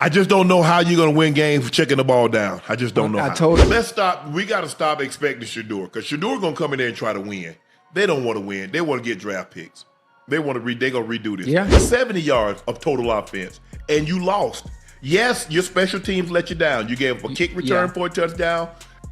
I just don't know how you're going to win games checking the ball down. I just don't know how. told him. Let's stop. We got to stop expecting Shedeur, because Shedeur going to come in there and try to win. They don't want to win. They want to get draft picks. They're going to redo this. Yeah. 70 yards of total offense, and you lost. Yes, your special teams let you down. You gave up a kick return for a touchdown.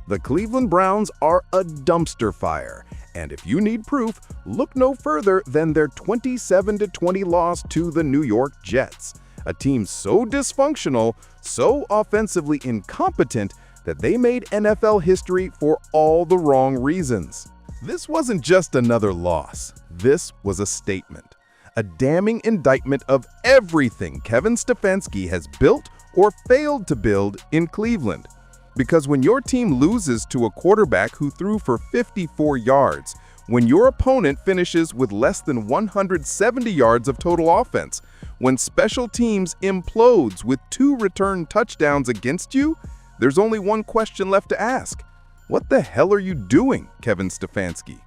The Cleveland Browns are a dumpster fire. And if you need proof, look no further than their 27-20 loss to the New York Jets, a team so dysfunctional, so offensively incompetent that they made NFL history for all the wrong reasons. This wasn't just another loss. This was a statement, a damning indictment of everything Kevin Stefanski has built or failed to build in Cleveland. Because when your team loses to a quarterback who threw for 54 yards, when your opponent finishes with less than 170 yards of total offense, when special teams implodes with 2 return touchdowns against you, there's only one question left to ask. What the hell are you doing, Kevin Stefanski?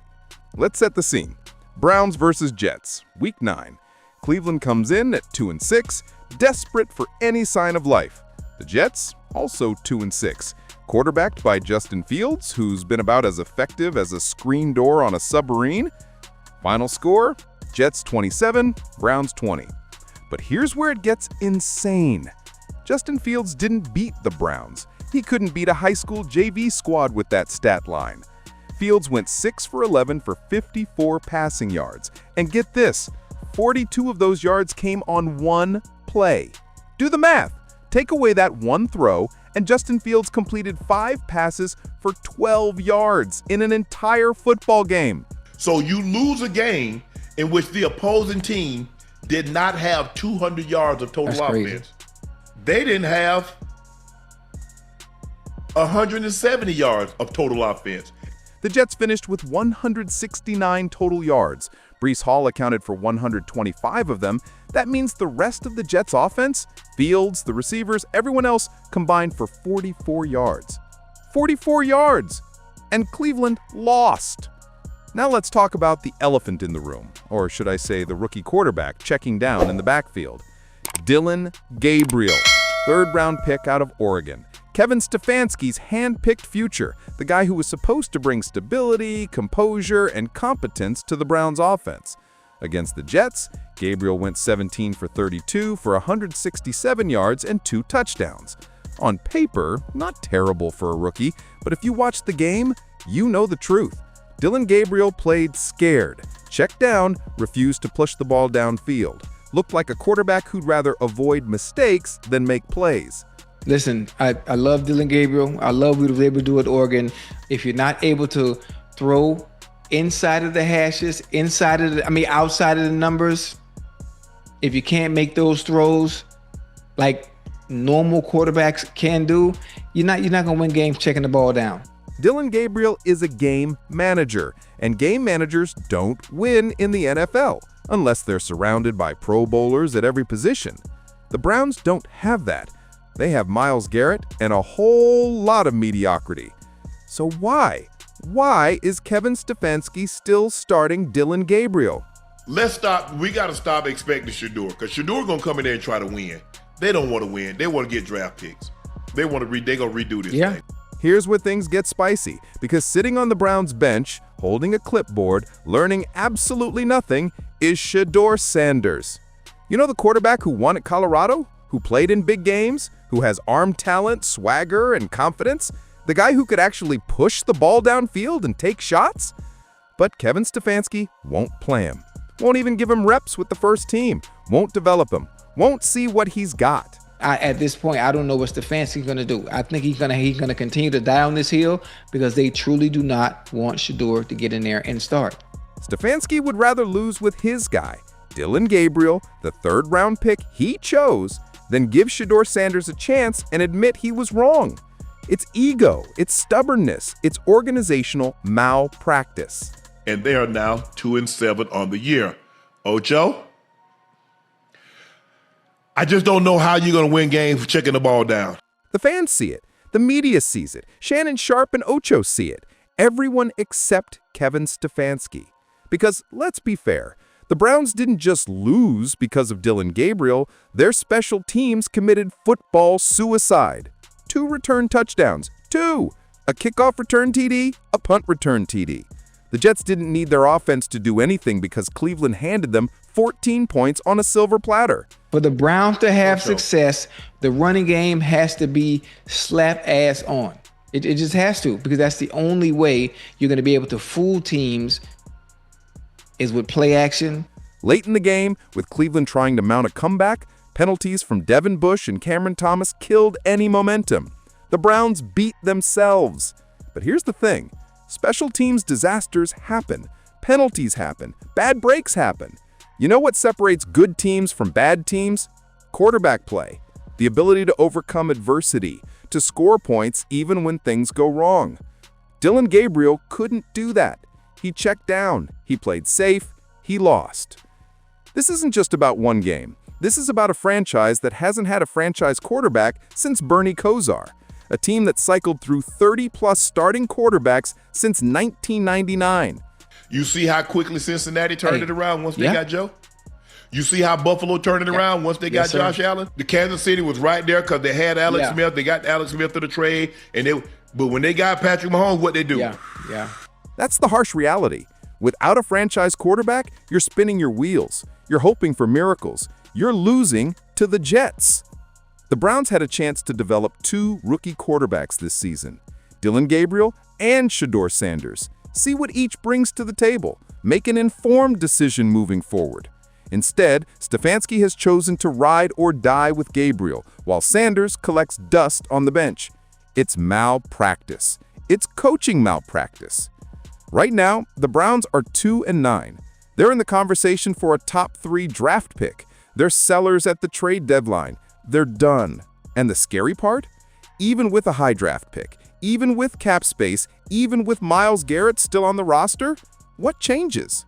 Let's set the scene. Browns versus Jets, Week 9. Cleveland comes in at 2-6, desperate for any sign of life. The Jets, also 2-6, quarterbacked by Justin Fields, who's been about as effective as a screen door on a submarine. Final score, Jets 27, Browns 20. But here's where it gets insane. Justin Fields didn't beat the Browns. He couldn't beat a high school JV squad with that stat line. Fields went 6 for 11 for 54 passing yards. And get this, 42 of those yards came on one play. Do the math. Take away that one throw, and Justin Fields completed 5 passes for 12 yards in an entire football game. So you lose a game in which the opposing team did not have 200 yards of total offense. They didn't have 170 yards of total offense. The Jets finished with 169 total yards. Breece Hall accounted for 125 of them. That means the rest of the Jets' offense, Fields, the receivers, everyone else combined for 44 yards. 44 yards! And Cleveland lost. Now let's talk about the elephant in the room, or should I say the rookie quarterback checking down in the backfield. Deion Gabriel, 3rd-round pick out of Oregon. Kevin Stefanski's hand-picked future, the guy who was supposed to bring stability, composure, and competence to the Browns' offense. Against the Jets, Gabriel went 17 for 32 for 167 yards and 2 touchdowns. On paper, not terrible for a rookie, but if you watch the game, you know the truth. Deion Gabriel played scared, checked down, refused to push the ball downfield. Looked like a quarterback who'd rather avoid mistakes than make plays. Listen, I love Deion Gabriel. I love what he was able to do at Oregon. If you're not able to throw inside of the hashes, outside of the numbers, if you can't make those throws like normal quarterbacks can do, you're not gonna win games checking the ball down. Deion Gabriel is a game manager, and game managers don't win in the NFL unless they're surrounded by Pro Bowlers at every position. The Browns don't have that. They have Myles Garrett and a whole lot of mediocrity. So why is Kevin Stefanski still starting Deion Gabriel? Let's stop. We got to stop expecting Shedeur, because Shedeur going to come in there and try to win. They don't want to win. They want to get draft picks. They're going to redo this thing. Here's where things get spicy, because sitting on the Browns bench, holding a clipboard, learning absolutely nothing, is Shedeur Sanders. You know the quarterback who won at Colorado? Who played in big games? Who has arm talent, swagger, and confidence? The guy who could actually push the ball downfield and take shots? But Kevin Stefanski won't play him. Won't even give him reps with the first team. Won't develop him. Won't see what he's got. At this point, I don't know what Stefanski's going to do. I think he's gonna continue to die on this hill because they truly do not want Shedeur to get in there and start. Stefanski would rather lose with his guy, Deion Gabriel, the 3rd-round pick he chose, than give Shedeur Sanders a chance and admit he was wrong. It's ego, it's stubbornness, it's organizational malpractice. And they are now 2-7 on the year. Ocho? I just don't know how you're going to win games checking the ball down. The fans see it. The media sees it. Shannon Sharpe and Ocho see it. Everyone except Kevin Stefanski. Because let's be fair, The Browns didn't just lose because of Dillon Gabriel, their special teams committed football suicide. 2 return touchdowns, 2! A kickoff return TD, a punt return TD. The Jets didn't need their offense to do anything because Cleveland handed them 14 points on a silver platter. For the Browns to have success, the running game has to be slap ass on. It just has to, because that's the only way you're going to be able to fool teams is with play action. Late in the game, with Cleveland trying to mount a comeback, penalties from Devin Bush and Cameron Thomas killed any momentum. The Browns beat themselves. But here's the thing. Special teams disasters happen. Penalties happen. Bad breaks happen. You know what separates good teams from bad teams? Quarterback play. The ability to overcome adversity, to score points even when things go wrong. Dillon Gabriel couldn't do that. He checked down. He played safe. He lost. This isn't just about one game. This is about a franchise that hasn't had a franchise quarterback since Bernie Kosar, a team that cycled through 30-plus starting quarterbacks since 1999. You see how quickly Cincinnati turned it around once they got Joe? You see how Buffalo turned it around once they got Josh Allen? The Kansas City was right there because they had Alex Smith. They got Alex Smith to the trade. But when they got Patrick Mahomes, what they do? Yeah. That's the harsh reality. Without a franchise quarterback, you're spinning your wheels. You're hoping for miracles. You're losing to the Jets. The Browns had a chance to develop 2 rookie quarterbacks this season, Dillon Gabriel and Shedeur Sanders. See what each brings to the table. Make an informed decision moving forward. Instead, Stefanski has chosen to ride or die with Gabriel, while Sanders collects dust on the bench. It's malpractice. It's coaching malpractice. Right now, the Browns are 2-9. They're in the conversation for a top 3 draft pick. They're sellers at the trade deadline. They're done. And the scary part? Even with a high draft pick, even with cap space, even with Myles Garrett still on the roster, what changes?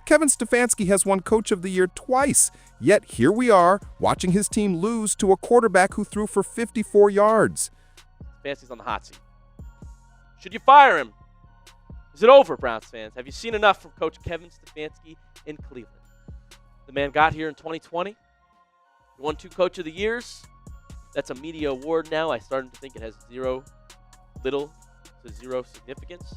Kevin Stefanski has won Coach of the Year twice, yet here we are watching his team lose to a quarterback who threw for 54 yards. Stefanski's on the hot seat. Should you fire him? Is it over, Browns fans? Have you seen enough from Coach Kevin Stefanski in Cleveland? The man got here in 2020. He won 2 Coach of the Years. That's a media award now. I started to think it has little to zero significance.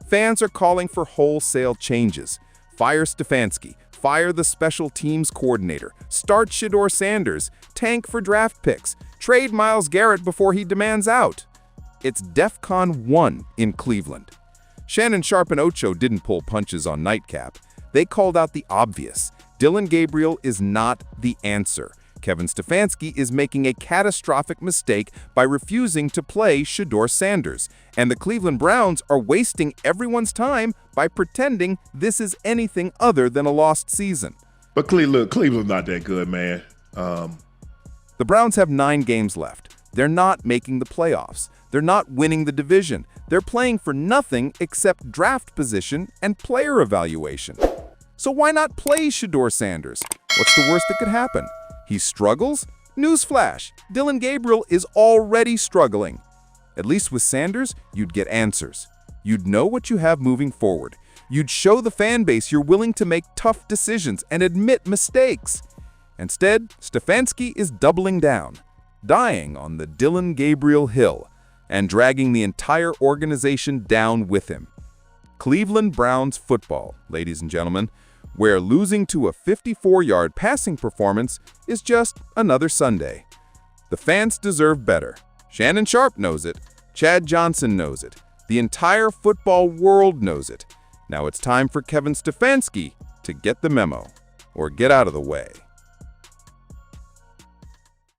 Fans are calling for wholesale changes. Fire Stefanski. Fire the special teams coordinator. Start Shedeur Sanders. Tank for draft picks. Trade Myles Garrett before he demands out. It's DEFCON 1 in Cleveland. Shannon Sharpe and Ocho didn't pull punches on Nightcap. They called out the obvious. Dillon Gabriel is not the answer. Kevin Stefanski is making a catastrophic mistake by refusing to play Shedeur Sanders. And the Cleveland Browns are wasting everyone's time by pretending this is anything other than a lost season. But Cleveland's not that good, man. The Browns have 9 games left. They're not making the playoffs. They're not winning the division. They're playing for nothing except draft position and player evaluation. So why not play Shedeur Sanders? What's the worst that could happen? He struggles? Newsflash, Dillon Gabriel is already struggling. At least with Sanders, you'd get answers. You'd know what you have moving forward. You'd show the fan base you're willing to make tough decisions and admit mistakes. Instead, Stefanski is doubling down, dying on the Dillon Gabriel hill, and dragging the entire organization down with him. Cleveland Browns football, ladies and gentlemen, where losing to a 54-yard passing performance is just another Sunday. The fans deserve better. Shannon Sharpe knows it. Chad Johnson knows it. The entire football world knows it. Now it's time for Kevin Stefanski to get the memo or get out of the way.